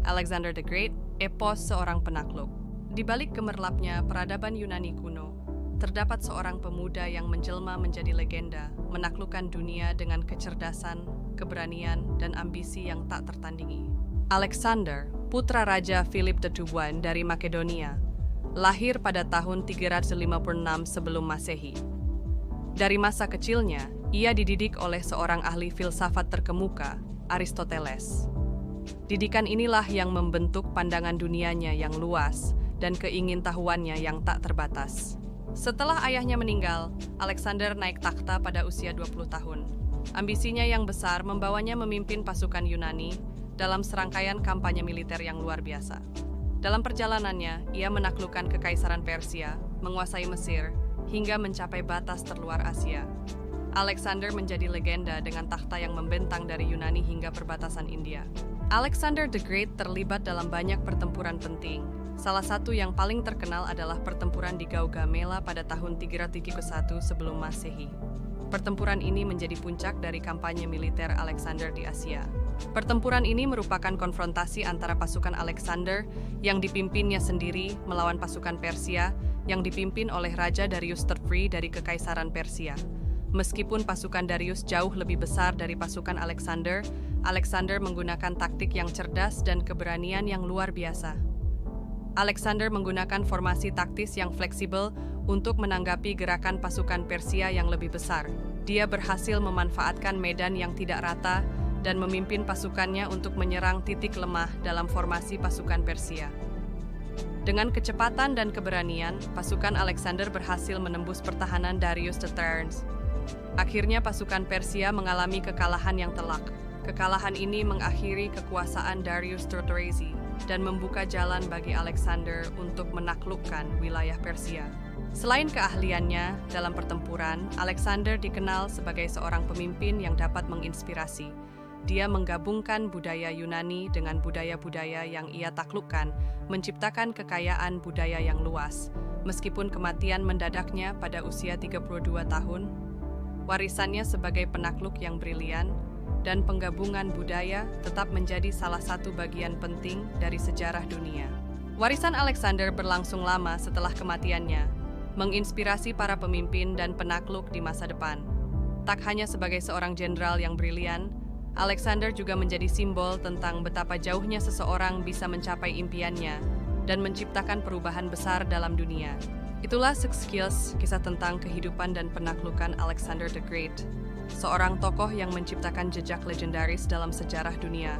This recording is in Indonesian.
Alexander the Great, epos seorang penakluk. Di balik gemerlapnya peradaban Yunani kuno, terdapat seorang pemuda yang menjelma menjadi legenda, menaklukkan dunia dengan kecerdasan, keberanian, dan ambisi yang tak tertandingi. Alexander, putra Raja Philip II dari Makedonia, lahir pada tahun 356 sebelum Masehi. Dari masa kecilnya, ia dididik oleh seorang ahli filsafat terkemuka, Aristoteles. Didikan inilah yang membentuk pandangan dunianya yang luas dan keingintahuannya yang tak terbatas. Setelah ayahnya meninggal, Alexander naik takhta pada usia 20 tahun. Ambisinya yang besar membawanya memimpin pasukan Yunani dalam serangkaian kampanye militer yang luar biasa. Dalam perjalanannya, ia menaklukkan Kekaisaran Persia, menguasai Mesir, hingga mencapai batas terluar Asia. Alexander menjadi legenda dengan takhta yang membentang dari Yunani hingga perbatasan India. Alexander the Great terlibat dalam banyak pertempuran penting. Salah satu yang paling terkenal adalah pertempuran di Gaugamela pada tahun 331 sebelum Masehi. Pertempuran ini menjadi puncak dari kampanye militer Alexander di Asia. Pertempuran ini merupakan konfrontasi antara pasukan Alexander yang dipimpinnya sendiri melawan pasukan Persia yang dipimpin oleh Raja Darius III dari Kekaisaran Persia. Meskipun pasukan Darius jauh lebih besar dari pasukan Alexander, Alexander menggunakan taktik yang cerdas dan keberanian yang luar biasa. Alexander menggunakan formasi taktis yang fleksibel untuk menanggapi gerakan pasukan Persia yang lebih besar. Dia berhasil memanfaatkan medan yang tidak rata dan memimpin pasukannya untuk menyerang titik lemah dalam formasi pasukan Persia. Dengan kecepatan dan keberanian, pasukan Alexander berhasil menembus pertahanan Darius III. Akhirnya pasukan Persia mengalami kekalahan yang telak. Kekalahan ini mengakhiri kekuasaan Darius III dan membuka jalan bagi Alexander untuk menaklukkan wilayah Persia. Selain keahliannya dalam pertempuran, Alexander dikenal sebagai seorang pemimpin yang dapat menginspirasi. Dia menggabungkan budaya Yunani dengan budaya-budaya yang ia taklukkan, menciptakan kekayaan budaya yang luas. Meskipun kematian mendadaknya pada usia 32 tahun, warisannya sebagai penakluk yang brilian dan penggabungan budaya tetap menjadi salah satu bagian penting dari sejarah dunia. Warisan Alexander berlangsung lama setelah kematiannya, menginspirasi para pemimpin dan penakluk di masa depan. Tak hanya sebagai seorang jenderal yang brilian, Alexander juga menjadi simbol tentang betapa jauhnya seseorang bisa mencapai impiannya dan menciptakan perubahan besar dalam dunia. Itulah Six Skills, kisah tentang kehidupan dan penaklukan Alexander the Great, seorang tokoh yang menciptakan jejak legendaris dalam sejarah dunia.